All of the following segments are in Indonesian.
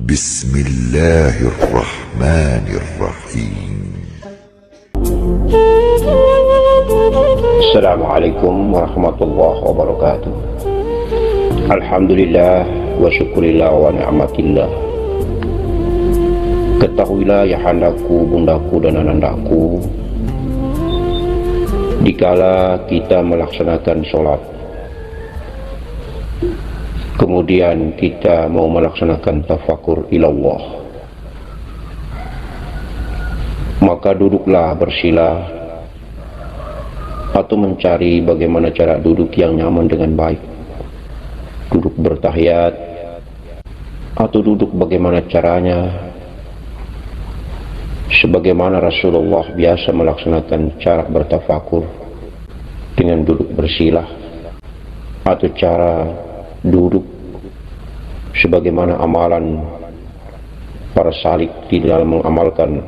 Bismillahirrahmanirrahim. Assalamualaikum warahmatullahi wabarakatuh. Alhamdulillah wa syukurillah wa ni'matillah. Ketahuilah ya handaku, bundaku dan anandaku, dikala kita melaksanakan sholat, kemudian kita mau melaksanakan tafakur ilallah, maka duduklah bersila atau mencari bagaimana cara duduk yang nyaman dengan baik. Duduk bertahiyat atau duduk bagaimana caranya, sebagaimana Rasulullah biasa melaksanakan cara bertafakur dengan duduk bersila, atau cara duduk sebagaimana amalan para salik di dalam mengamalkan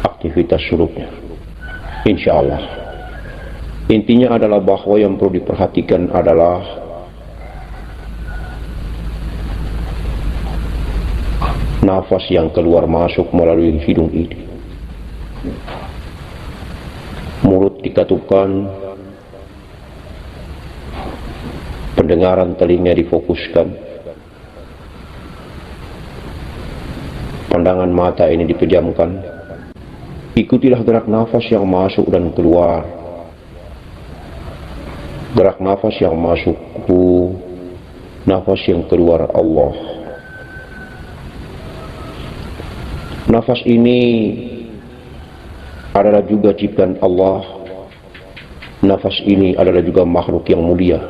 aktivitas suluknya. Insyaallah, intinya adalah bahwa yang perlu diperhatikan adalah nafas yang keluar masuk melalui hidung ini. Mulut dikatupkan, pendengaran telinga difokuskan, pandangan mata ini dipejamkan. Ikutilah gerak nafas yang masuk dan keluar. Gerak nafas yang masuk ku, nafas yang keluar Allah. Nafas ini adalah juga ciptaan Allah. Nafas ini adalah juga makhluk yang mulia.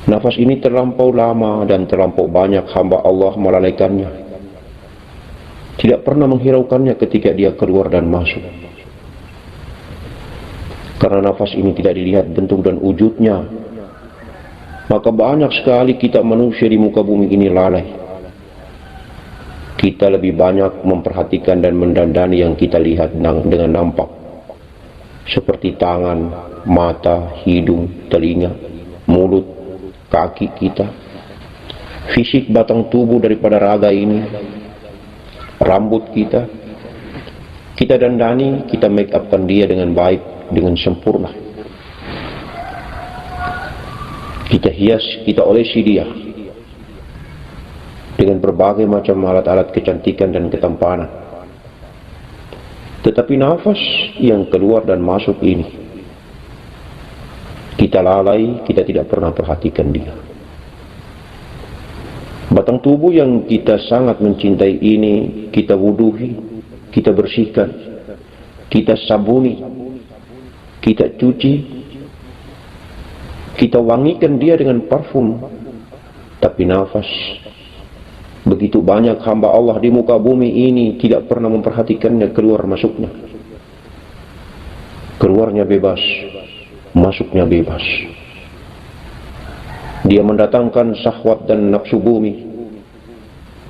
Nafas ini terlampau lama dan terlampau banyak hamba Allah melalaikannya, tidak pernah menghiraukannya ketika dia keluar dan masuk. Karena nafas ini tidak dilihat bentuk dan wujudnya, maka banyak sekali kita manusia di muka bumi ini lalai. Kita lebih banyak memperhatikan dan mendandani yang kita lihat dengan nampak, seperti tangan, mata, hidung, telinga, mulut, kaki kita, fisik batang tubuh daripada raga ini, rambut kita dandani, kita make upkan dia dengan baik, dengan sempurna. Kita hias, kita olesi dia dengan berbagai macam alat-alat kecantikan dan ketampanan. Tetapi nafas yang keluar dan masuk ini, kita lalai, kita tidak pernah perhatikan dia. Batang tubuh yang kita sangat mencintai ini, kita wuduhi, kita bersihkan, kita sabuni, kita cuci, kita wangikan dia dengan parfum. Tapi nafas, begitu banyak hamba Allah di muka bumi ini tidak pernah memperhatikannya keluar masuknya. Keluarnya bebas, masuknya bebas. Dia mendatangkan syahwat dan nafsu bumi,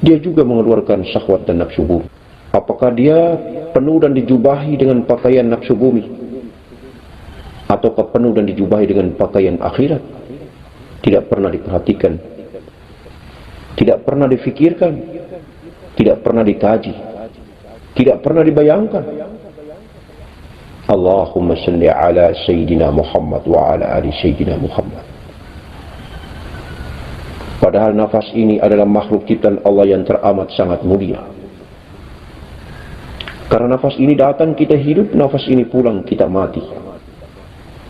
dia juga mengeluarkan syahwat dan nafsu bumi. Apakah dia penuh dan dijubahi dengan pakaian nafsu bumi, ataukah penuh dan dijubahi dengan pakaian akhirat? Tidak pernah diperhatikan, tidak pernah difikirkan, tidak pernah dikaji, tidak pernah dibayangkan. Allahumma salli ala Sayyidina Muhammad wa ala ali Sayyidina Muhammad. Padahal nafas ini adalah makhluk ciptaan Allah yang teramat sangat mulia. Karena nafas ini datang kita hidup, nafas ini pulang kita mati.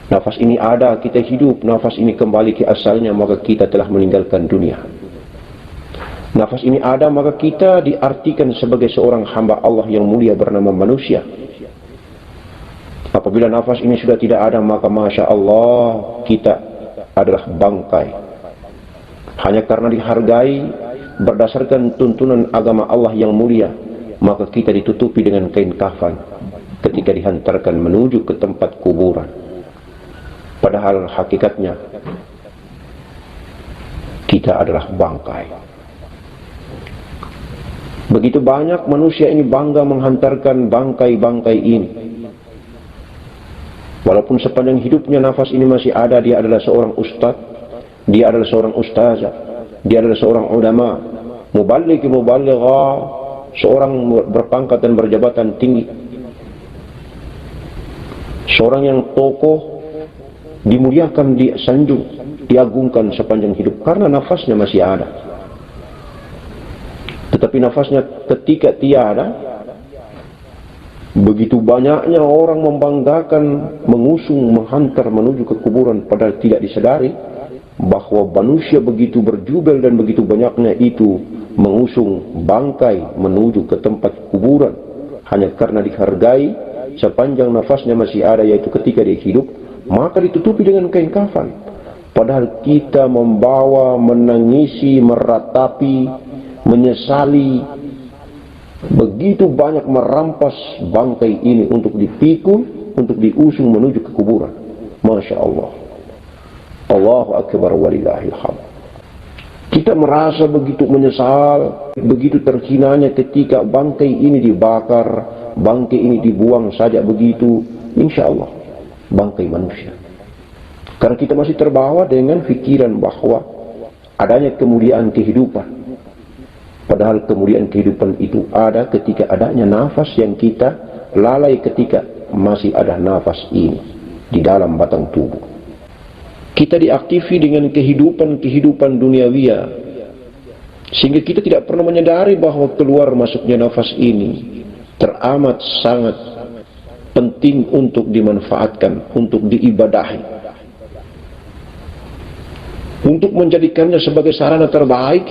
Nafas ini ada kita hidup, nafas ini kembali ke asalnya, maka kita telah meninggalkan dunia. Nafas ini ada, maka kita diartikan sebagai seorang hamba Allah yang mulia bernama manusia. Apabila nafas ini sudah tidak ada, maka Masya Allah, kita adalah bangkai. Hanya karena dihargai berdasarkan tuntunan agama Allah yang mulia, maka kita ditutupi dengan kain kafan ketika dihantarkan menuju ke tempat kuburan. Padahal hakikatnya kita adalah bangkai. Begitu banyak manusia ini bangga menghantarkan bangkai-bangkai ini. Walaupun sepanjang hidupnya nafas ini masih ada, dia adalah seorang ustaz, dia adalah seorang ustazah, dia adalah seorang ulama, muballigh, muballighah, seorang berpangkat dan berjabatan tinggi, seorang yang tokoh, dimuliakan, disanjung, diagungkan sepanjang hidup karena nafasnya masih ada. Tetapi nafasnya ketika tiada, begitu banyaknya orang membanggakan, mengusung, menghantar menuju ke kuburan, padahal tidak disadari bahwa manusia begitu berjubel dan begitu banyaknya itu mengusung bangkai menuju ke tempat kuburan hanya karena dihargai sepanjang nafasnya masih ada, yaitu ketika dia hidup, maka ditutupi dengan kain kafan. Padahal kita membawa, menangisi, meratapi, menyesali, begitu banyak merampas bangkai ini untuk dipikul, untuk diusung menuju ke kuburan. Masya Allah. Allahu Akbar walillahil hamd. Kita merasa begitu menyesal, begitu terhinanya ketika bangkai ini dibakar, bangkai ini dibuang saja begitu. Insya Allah, bangkai manusia. Karena kita masih terbawa dengan pikiran bahwa adanya kemuliaan kehidupan. Padahal kemuliaan kehidupan itu ada ketika adanya nafas yang kita lalai ketika masih ada nafas ini di dalam batang tubuh. Kita diaktifi dengan kehidupan duniawiya, sehingga kita tidak pernah menyadari bahwa keluar masuknya nafas ini teramat sangat penting untuk dimanfaatkan, untuk diibadahi, untuk menjadikannya sebagai sarana terbaik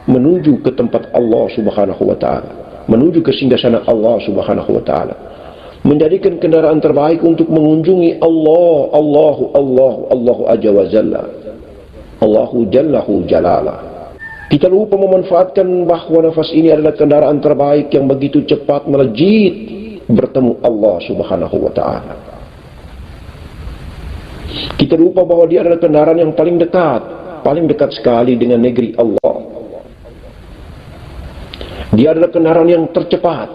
menuju ke tempat Allah Subhanahu wa taala, menuju ke singgasana Allah Subhanahu wa taala, menjadikan kendaraan terbaik untuk mengunjungi Allahu Azza wa Jalla, Allahu Jallahu Jalala. Kita lupa memanfaatkan bahwa nafas ini adalah kendaraan terbaik yang begitu cepat melejit bertemu Allah Subhanahu wa taala. Kita lupa bahwa dia adalah kendaraan yang paling dekat sekali dengan negeri Allah. Dia adalah kendaraan yang tercepat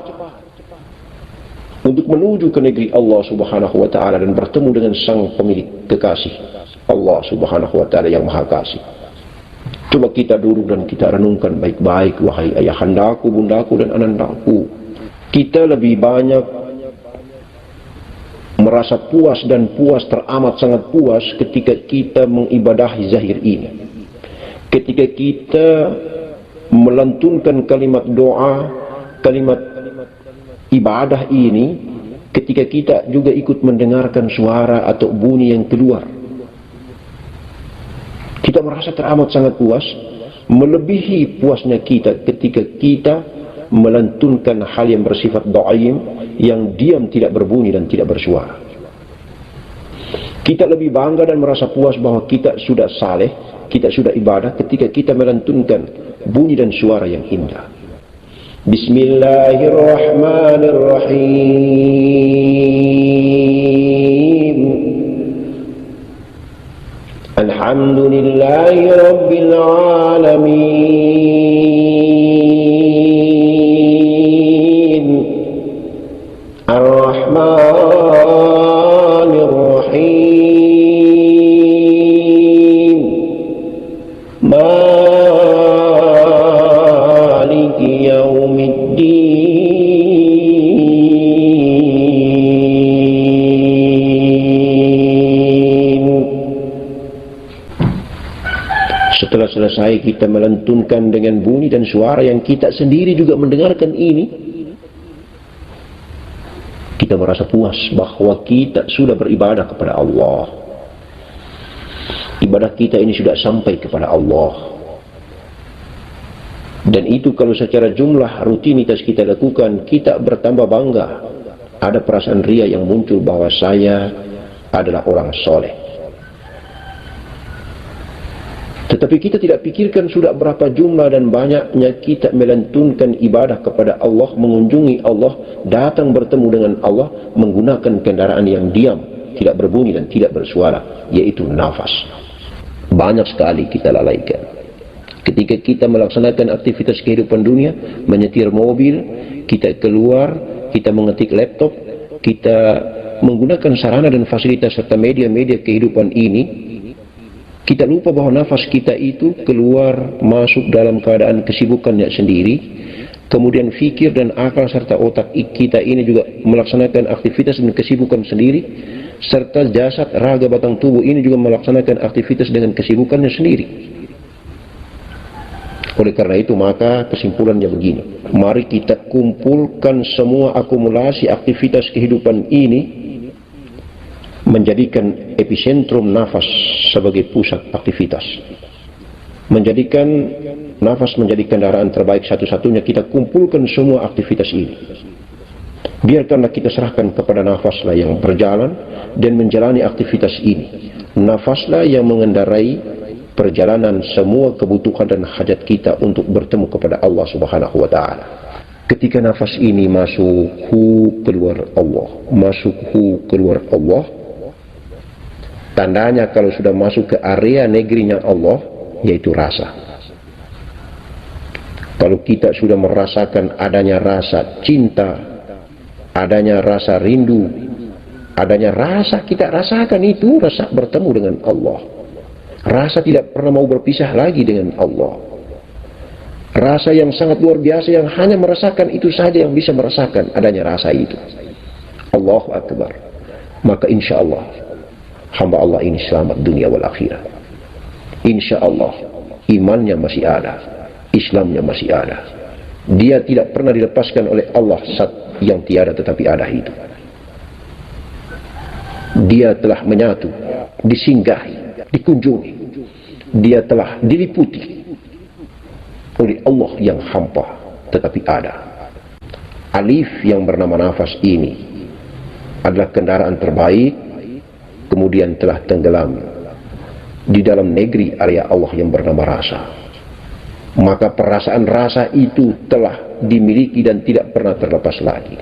untuk menuju ke negeri Allah Subhanahu wa taala dan bertemu dengan sang pemilik kekasih, Allah Subhanahu wa taala yang Maha Kasih. Coba kita duduk dan kita renungkan baik-baik, wahai ayahandaku, bundaku dan anandaku. Kita lebih banyak merasa puas dan teramat sangat puas ketika kita mengibadahi zahir ini. Ketika kita melantunkan kalimat doa, kalimat ibadah ini, ketika kita juga ikut mendengarkan suara atau bunyi yang keluar, kita merasa teramat sangat puas, melebihi puasnya kita ketika kita melantunkan hal yang bersifat do'aim, yang diam, tidak berbunyi dan tidak bersuara. Kita lebih bangga dan merasa puas bahwa kita sudah saleh, kita sudah ibadah ketika kita melantunkan bunyi dan suara yang indah. Bismillahirrahmanirrahim. Alhamdulillahi Rabbil Alamin. Ar-Rahmanirrahim. Maliki Yaumiddin. Setelah selesai kita melantunkan dengan bunyi dan suara yang kita sendiri juga mendengarkan ini, kita merasa puas bahwa kita sudah beribadah kepada Allah. Ibadah kita ini sudah sampai kepada Allah. Dan itu kalau secara jumlah rutinitas kita lakukan, kita bertambah bangga. Ada perasaan ria yang muncul bahwa saya adalah orang soleh. Tetapi kita tidak pikirkan sudah berapa jumlah dan banyaknya kita melantunkan ibadah kepada Allah, mengunjungi Allah, datang bertemu dengan Allah, menggunakan kendaraan yang diam, tidak berbunyi dan tidak bersuara, yaitu nafas. Banyak sekali kita lalaikan. Ketika kita melaksanakan aktivitas kehidupan dunia, menyetir mobil, kita keluar, kita mengetik laptop, kita menggunakan sarana dan fasilitas serta media-media kehidupan ini, kita lupa bahwa nafas kita itu keluar masuk dalam keadaan kesibukannya sendiri. Kemudian fikir dan akal serta otak kita ini juga melaksanakan aktivitas dan kesibukan sendiri, serta jasad, raga, batang tubuh ini juga melaksanakan aktivitas dengan kesibukannya sendiri. Oleh karena itu, maka kesimpulannya begini, mari kita kumpulkan semua akumulasi aktivitas kehidupan ini, menjadikan epicentrum nafas sebagai pusat aktivitas, menjadikan nafas menjadi kendaraan terbaik satu-satunya. Kita kumpulkan semua aktivitas ini, biarkanlah kita serahkan kepada nafaslah yang berjalan dan menjalani aktivitas ini. Nafaslah yang mengendarai perjalanan semua kebutuhan dan hajat kita untuk bertemu kepada Allah Subhanahu wa Ta'ala. Ketika nafas ini masuk hu, keluar Allah, masuk hu, keluar Allah, tandanya kalau sudah masuk ke area negerinya Allah, yaitu rasa. Kalau kita sudah merasakan adanya rasa cinta, adanya rasa rindu, adanya rasa, kita rasakan itu rasa bertemu dengan Allah, rasa tidak pernah mau berpisah lagi dengan Allah, rasa yang sangat luar biasa yang hanya merasakan itu saja yang bisa merasakan adanya rasa itu. Allahu Akbar. Maka insya Allah hamba Allah ini selamat dunia wal akhirat. Insya Allah imannya masih ada, Islamnya masih ada. Dia tidak pernah dilepaskan oleh Allah saat yang tiada tetapi ada itu. Dia telah menyatu, disinggahi, dikunjungi. Dia telah diliputi oleh Allah yang hampa tetapi ada. Alif yang bernama nafas ini adalah kendaraan terbaik, kemudian telah tenggelam di dalam negeri area Allah yang bernama rasa. Maka perasaan rasa itu telah dimiliki dan tidak pernah terlepas lagi.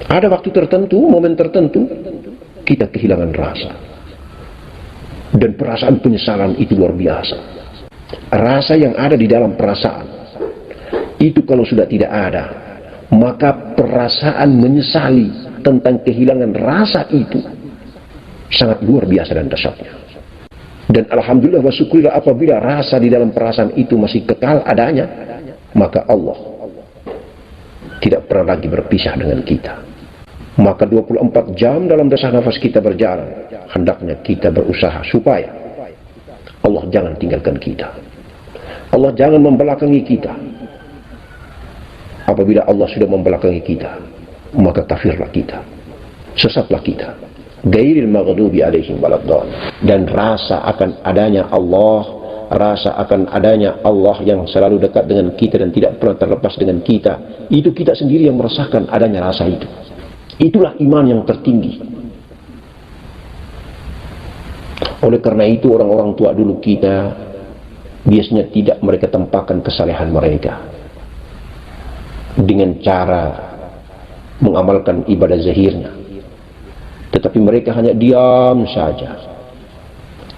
Ada waktu tertentu, momen tertentu, kita kehilangan rasa. Dan perasaan penyesalan itu luar biasa. Rasa yang ada di dalam perasaan itu kalau sudah tidak ada, maka perasaan menyesali tentang kehilangan rasa itu sangat luar biasa dan dahsyatnya. Dan alhamdulillah wa syukurillah, apabila rasa di dalam perasaan itu masih kekal adanya, maka Allah tidak pernah lagi berpisah dengan kita. Maka 24 jam dalam dasar nafas kita berjalan, hendaknya kita berusaha supaya Allah jangan tinggalkan kita, Allah jangan membelakangi kita. Apabila Allah sudah membelakangi kita, maka kafirlah kita, sesatlah kita. Ghairil maghdubi alaihim waladdallin. Dan rasa akan adanya Allah, rasa akan adanya Allah yang selalu dekat dengan kita dan tidak pernah terlepas dengan kita, itu kita sendiri yang merasakan adanya rasa itu. Itulah iman yang tertinggi. Oleh karena itu orang-orang tua dulu kita biasanya tidak mereka tempahkan kesalehan mereka dengan cara mengamalkan ibadah zahirnya, tetapi mereka hanya diam saja.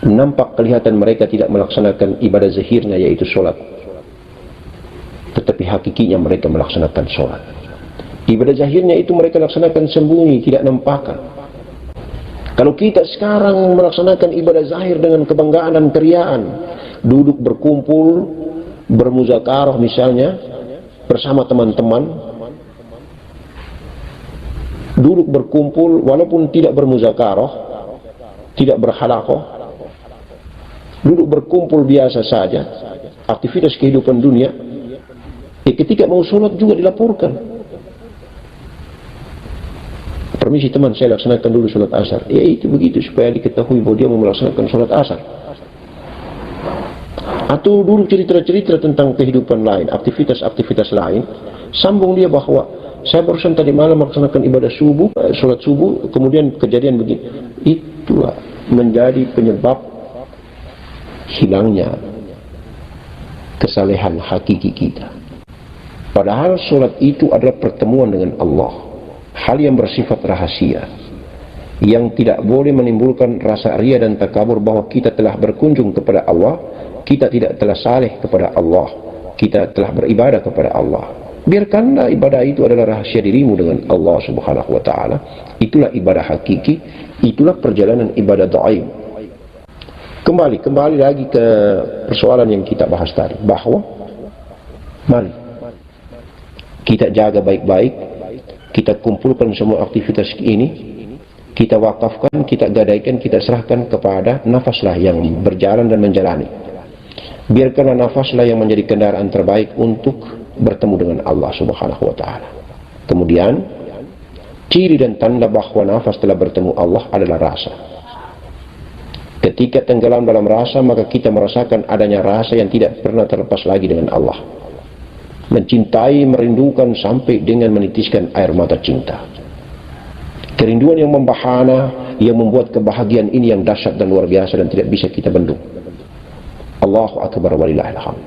Nampak kelihatan mereka tidak melaksanakan ibadah zahirnya, yaitu sholat, tetapi hakikinya mereka melaksanakan sholat. Ibadah zahirnya itu mereka laksanakan sembunyi, tidak nampakkan. Kalau kita sekarang melaksanakan ibadah zahir dengan kebanggaan dan keriaan, duduk berkumpul, bermuzakarah misalnya, bersama teman-teman, duduk berkumpul walaupun tidak bermuzakarah, tidak berhalaqah, duduk berkumpul biasa saja, aktivitas kehidupan dunia, ketika mau sholat juga dilaporkan. Permisi teman, saya laksanakan dulu sholat asar. Ya itu begitu, supaya diketahui bahwa dia mau melaksanakan sholat asar. Atau dulu cerita-cerita tentang kehidupan lain, aktivitas-aktivitas lain, sambung dia bahwa saya barusan tadi malam melaksanakan ibadah subuh, sholat subuh, kemudian kejadian begini. Itulah menjadi penyebab hilangnya kesalehan hakiki kita. Padahal sholat itu adalah pertemuan dengan Allah, hal yang bersifat rahasia, yang tidak boleh menimbulkan rasa ria dan takabur bahwa kita telah berkunjung kepada Allah, kita tidak telah saleh kepada Allah, kita telah beribadah kepada Allah. Biarkanlah ibadah itu adalah rahasia dirimu dengan Allah Subhanahu wa ta'ala. Itulah ibadah hakiki, itulah perjalanan ibadah dhaif. Kembali lagi ke persoalan yang kita bahas tadi, bahwa mari kita jaga baik-baik, kita kumpulkan semua aktivitas ini, kita wakafkan, kita gadaikan, kita serahkan kepada nafaslah yang berjalan dan menjalani. Biarkanlah nafaslah yang menjadi kendaraan terbaik untuk bertemu dengan Allah Subhanahu wa ta'ala. Kemudian ciri dan tanda bahwa nafas telah bertemu Allah adalah rasa. Ketika tenggelam dalam rasa, maka kita merasakan adanya rasa yang tidak pernah terlepas lagi dengan Allah. Mencintai, merindukan sampai dengan menitiskan air mata cinta. Kerinduan yang membahana, yang membuat kebahagiaan ini yang dahsyat dan luar biasa dan tidak bisa kita bendung. Allahu Akbar walillahil hamd.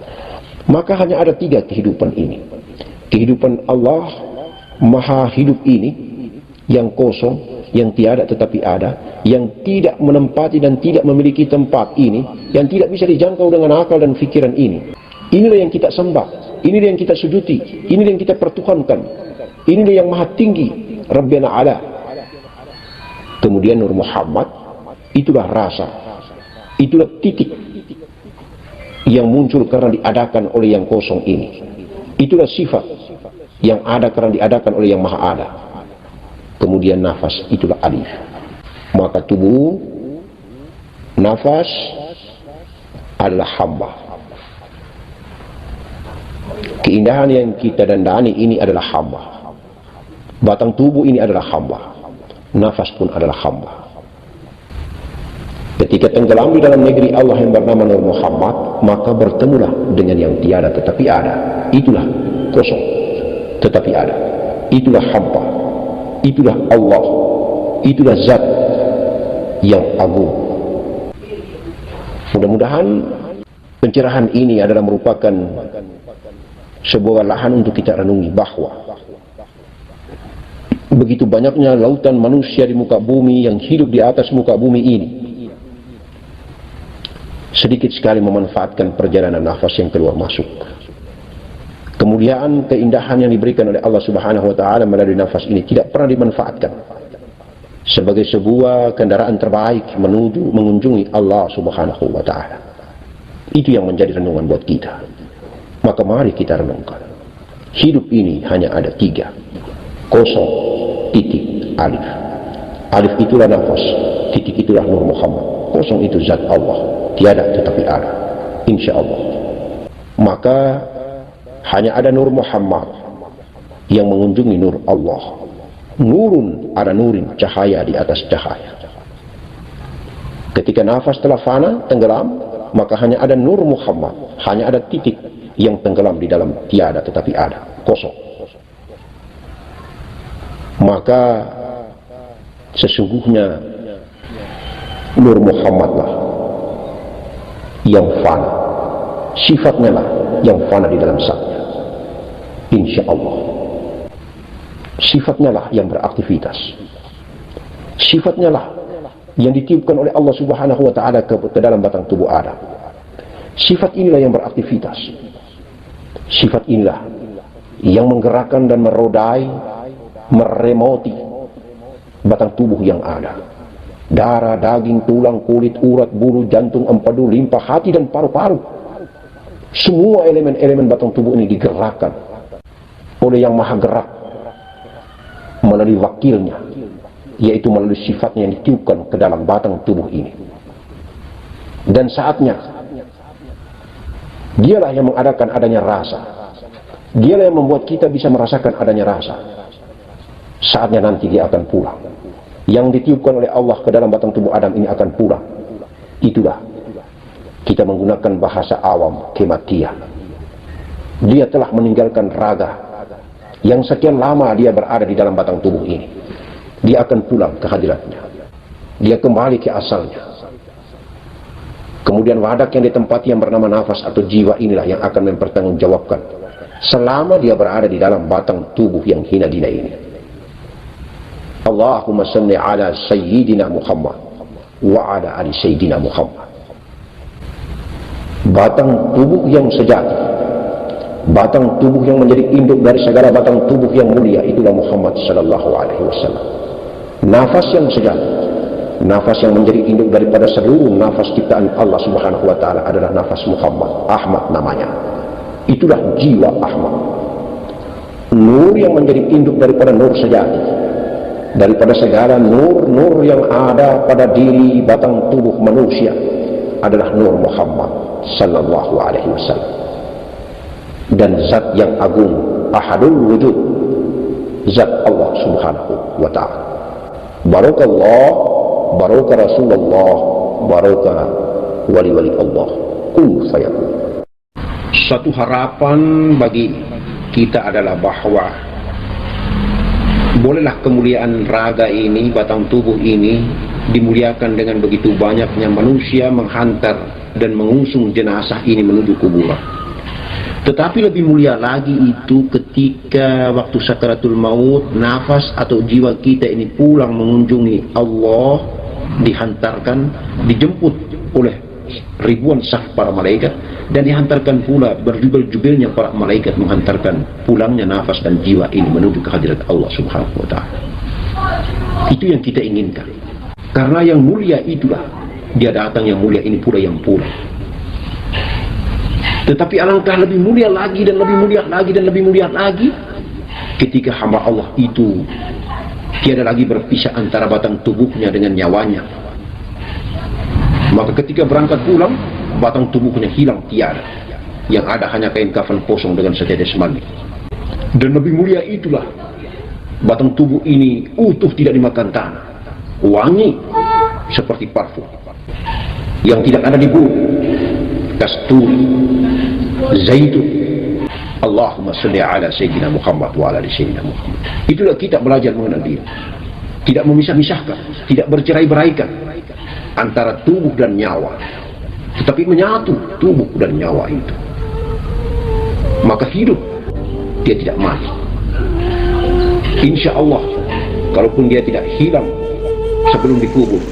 Maka hanya ada 3 kehidupan ini. Kehidupan Allah Maha Hidup ini, yang kosong, yang tiada tetapi ada, yang tidak menempati dan tidak memiliki tempat ini, yang tidak bisa dijangkau dengan akal dan fikiran ini. Inilah yang kita sembah, inilah yang kita sujuti, inilah yang kita pertuhankan, inilah yang maha tinggi, Rabbana Ala. Kemudian Nur Muhammad, itulah rasa, itulah titik yang muncul karena diadakan oleh yang kosong ini. Itulah sifat yang ada karena diadakan oleh yang maha ada. Kemudian nafas, itulah alif. Maka tubuh, nafas adalah hamba. Keindahan yang kita dandani ini adalah hamba. Batang tubuh ini adalah hamba. Nafas pun adalah hamba. Ketika tenggelam di dalam negeri Allah yang bernama Nur Muhammad, maka bertemulah dengan yang tiada tetapi ada. Itulah kosong tetapi ada. Itulah hamba. Itulah Allah. Itulah zat yang agung. Mudah-mudahan pencerahan ini adalah merupakan sebuah lahan untuk kita renungi bahwa begitu banyaknya lautan manusia di muka bumi yang hidup di atas muka bumi ini, sedikit sekali memanfaatkan perjalanan nafas yang keluar masuk. Kemudian keindahan yang diberikan oleh Allah Subhanahu wa ta'ala melalui nafas ini tidak pernah dimanfaatkan sebagai sebuah kendaraan terbaik menuju mengunjungi Allah Subhanahu wa ta'ala. Itu yang menjadi renungan buat kita. Maka mari kita renungkan. Hidup ini hanya ada 3. Kosong, titik, alif. Alif itulah nafas, titik itulah Nur Muhammad. Kosong itu zat Allah, tiada tetapi ada, insya Allah. Maka hanya ada Nur Muhammad yang mengunjungi Nur Allah. Nurun ada nurin, cahaya di atas cahaya. Ketika nafas telah fana, tenggelam, maka hanya ada Nur Muhammad, hanya ada titik yang tenggelam di dalam tiada tetapi ada, kosong. Maka sesungguhnya Nur Muhammad lah yang fana, sifatnya lah yang fana di dalam zatnya, insya Allah. Sifatnya lah yang beraktivitas, sifatnya lah yang ditiupkan oleh Allah Subhanahu wa ta'ala ke dalam batang tubuh Adam. Sifat inilah yang beraktivitas, sifat inilah yang menggerakkan dan merodai, meremoti batang tubuh yang ada. Darah, daging, tulang, kulit, urat, bulu, jantung, empedu, limpa, hati, dan paru-paru. Semua elemen-elemen batang tubuh ini digerakkan oleh yang maha gerak melalui wakilnya, yaitu melalui sifatnya yang ditiupkan ke dalam batang tubuh ini. Dan saatnya dialah yang mengadakan adanya rasa, dialah yang membuat kita bisa merasakan adanya rasa. Saatnya nanti dia akan pulang. Yang ditiupkan oleh Allah ke dalam batang tubuh Adam ini akan pulang. Itulah kita menggunakan bahasa awam, kematian. Dia telah meninggalkan raga yang sekian lama dia berada di dalam batang tubuh ini. Dia akan pulang ke hadiratnya. Dia kembali ke asalnya. Kemudian wadak yang ditempati yang bernama nafas atau jiwa inilah yang akan mempertanggungjawabkan selama dia berada di dalam batang tubuh yang hina dina ini. Allahumma salli ala Sayyidina Muhammad wa ala ali Sayyidina Muhammad. batang tubuh yang sejati, batang tubuh yang menjadi induk dari segala batang tubuh yang mulia, itulah Muhammad sallallahu alaihi wasallam. Nafas yang sejati, nafas yang menjadi induk daripada seluruh nafas ciptaan Allah Subhanahu wa taala adalah nafas Muhammad, Ahmad namanya. Itulah jiwa Ahmad. Nur yang menjadi induk daripada nur sejati, daripada segala nur-nur yang ada pada diri batang tubuh manusia adalah nur Muhammad sallallahu alaihi wasallam. Dan zat yang agung, ahadul wujud, zat Allah Subhanahu wa ta'ala. Barakallah, baraka Rasulullah, baraka wali-wali Allah. Kun fayakun. Satu harapan bagi kita adalah bahwa bolehlah kemuliaan raga ini, batang tubuh ini dimuliakan dengan begitu banyaknya manusia menghantar dan mengusung jenazah ini menuju kuburan. Tetapi lebih mulia lagi itu ketika waktu sakaratul maut, nafas atau jiwa kita ini pulang mengunjungi Allah, dihantarkan, dijemput oleh ribuan saf para malaikat, dan dihantarkan pula berjubel-jubelnya para malaikat menghantarkan pulangnya nafas dan jiwa ini menuju ke hadirat Allah Subhanahu wa ta'ala. Itu yang kita inginkan. Karena yang mulia itulah dia datang, yang mulia ini pula yang pulang. Tetapi alangkah lebih mulia lagi dan lebih mulia lagi dan lebih mulia lagi ketika hamba Allah itu tiada lagi berpisah antara batang tubuhnya dengan nyawanya. Maka ketika berangkat pulang, batang tubuhnya hilang tiada. Yang ada hanya kain kafan kosong dengan setetes mani. Dan lebih mulia itulah batang tubuh ini utuh, tidak dimakan tanah, wangi seperti parfum yang tidak ada di bumi, kasturi, zaitun. Allahumma salli ala sayyidina Muhammad wa ala sayyidina Muhammad. Itulah kita belajar mengenal dia. Tidak memisah-misahkan, tidak bercerai-beraikan antara tubuh dan nyawa, tetapi menyatu tubuh dan nyawa itu. Maka hidup, dia tidak mati. Insya Allah, kalaupun dia tidak hilang sebelum dikubur,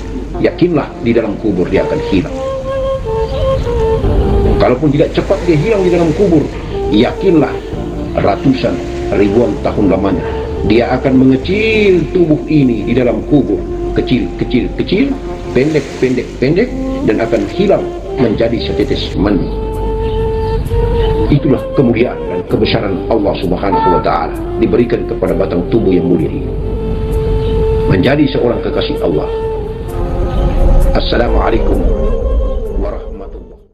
yakinlah di dalam kubur dia akan hilang. Kalaupun tidak cepat dia hilang di dalam kubur, yakinlah ratusan ribuan tahun lamanya dia akan mengecil tubuh ini di dalam kubur, kecil, kecil, kecil, pendek, pendek, pendek, dan akan hilang menjadi setetes mani. Itulah kemuliaan dan kebesaran Allah Subhanahu wa ta'ala diberikan kepada batang tubuh yang mulia ini, menjadi seorang kekasih Allah. Assalamualaikum